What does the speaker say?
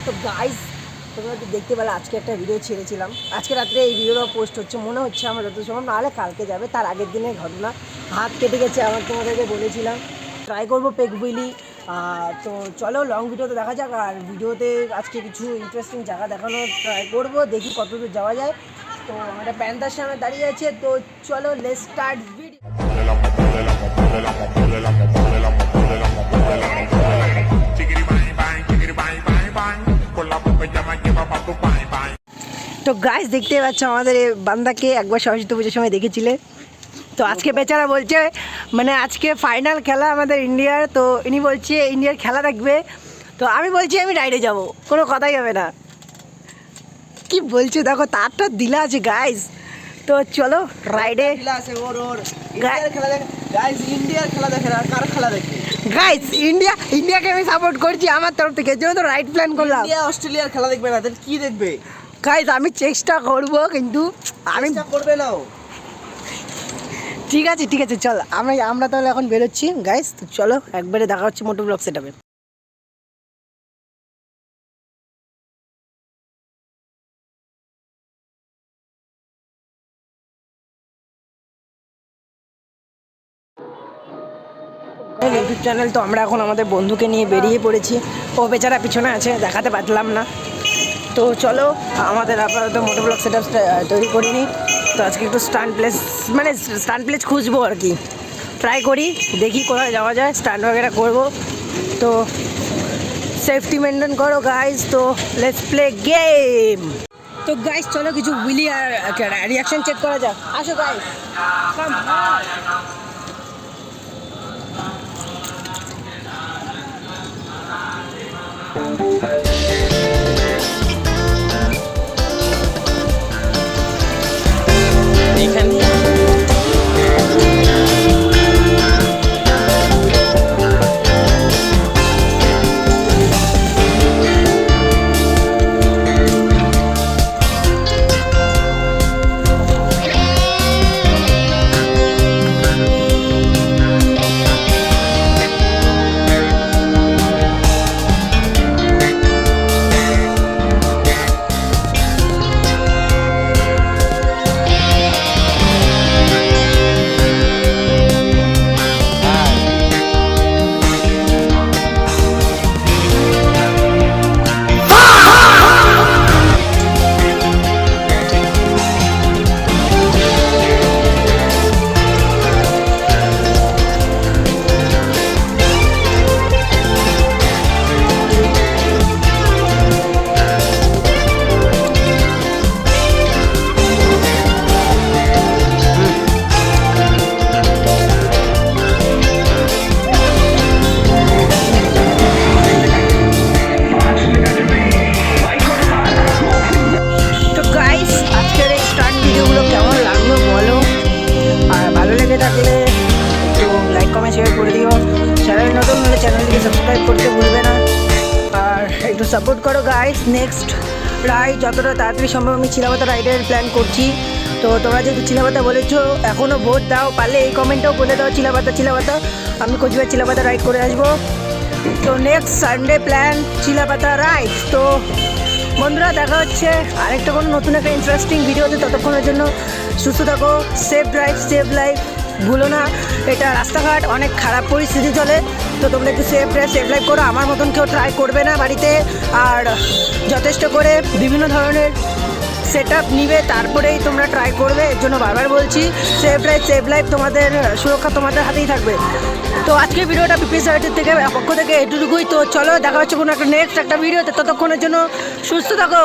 তো গাইস তোমরা তো দেখতে পেলে আজকে একটা ভিডিও ছেড়েছিলাম, আজকে রাত্রে এই ভিডিওটা পোস্ট হচ্ছে, মনে হচ্ছে আমার যত সময় নাহলে কালকে যাবে। তার আগের দিনের ঘটনা, হাত কেটে গেছে আমার, তোমাদেরকে বলেছিলাম ট্রাই করবো পেগুইলি। তো চলো লং ভিডিওতে দেখা যাক, আর ভিডিওতে আজকে কিছু ইন্টারেস্টিং জায়গা দেখানোর ট্রাই করবো, দেখি কতদূর যাওয়া যায়। তো আমরা প্যান্টার সামনে দাঁড়িয়ে আছে, তো চলো লেটস স্টার্ট ভিডিও। তো গাইস দেখতে পাচ্ছ আমাদের এই বান্দাকে একবার সরস্বতী পুজোর সময় দেখেছিলে, তো আজকে বেচারা বলছে মানে আজকে ফাইনাল খেলা আমাদের ইন্ডিয়ার, তো ইনি বলছে ইন্ডিয়ার খেলা দেখবে। তো আমি বলছি আমি রাইডে যাব, কোনো কথাই হবে না। কি বলছো দেখো তারটা দিলা আছে গাইস, তো চলো রাইডে। ইন্ডিয়ার খেলা দেখে না, কার খেলা দেখে গাইস ইন্ডিয়াকে আমি সাপোর্ট করছি আমার তরফ থেকে, এর জন্য তো রাইড প্ল্যান করলাম। ইন্ডিয়া অস্ট্রেলিয়ার খেলা দেখবে না, তাহলে কি দেখবে? গাইস আমি চেষ্টা করব, কিন্তু আমি করবে না। ঠিক আছে চল আমরা তাহলে এখন বেরোচ্ছি গাইস। তো চলো একবারে দেখা হচ্ছে মোটর ব্লগ সেটআপে। ইউটিউব চ্যানেল, তো আমরা এখন আমাদের বন্ধুকে নিয়ে বেরিয়ে পড়েছি, ও বেচারা পিছনে আছে দেখাতে পারলাম না। তো চলো আমাদের আপাতত মোটর ব্লগ সেটআপ তৈরি করিনি, তো আজকে একটু স্টান্ট প্লেস খুঁজবো আর কি, ট্রাই করি দেখি কোথায় যাওয়া যায়, স্টান্ট वगैरह করবো। তো সেফটি মেনটেন করো গাইজ, তো লেটস প্লে গেম। তো গাইজ চলো কিছু উইলি আর রিয়াকশন চেক করা যাক, আসো গাইজ। চ্যানেলটিকে সাবস্ক্রাইব করতে ভুলবে না, আর একটু সাপোর্ট করো গাইস। নেক্সট রাইড যতটা তাড়াতাড়ি সম্ভব আমি চিলাপাতা রাইডের প্ল্যান করছি। তো তোমরা যেহেতু চিলাপাতা বলেছো, এখনও ভোট দাও, পারলে এই কমেন্টেও বলে দাও চিলাপাতা, আমি কোচবিহার চিলাপাতা রাইড করে আসবো। তো next Sunday plan Chilapata ride. তো বন্ধুরা দেখা হচ্ছে আরেকটা কোনো নতুন একটা ইন্টারেস্টিং ভিডিওতে, ততক্ষণের জন্য সুস্থ থাকো, সেফ ড্রাইভ সেভ লাইফ ভুলো না। এটা রাস্তাঘাট অনেক খারাপ পরিস্থিতি চলে, তো তোমরা একটু সেফ ড্রাইভ সেভ লাইফ করো, আমার মতন কেউ ট্রাই করবে না বাড়িতে, আর যথেষ্ট করে বিভিন্ন ধরনের সেটআপ নিবে তারপরেই তোমরা ট্রাই করবে, এর জন্য বারবার বলছি সেফ ড্রাইভ সেভ লাইফ, তোমাদের সুরক্ষা তোমাদের হাতেই থাকবে। তো আজকে ভিডিওটা পিপি সাইটের থেকে পক্ষ থেকে এটুকুই। তো চলো দেখা হচ্ছে কোনো একটা নেক্সট একটা ভিডিওতে, ততক্ষণের জন্য সুস্থ থাকো।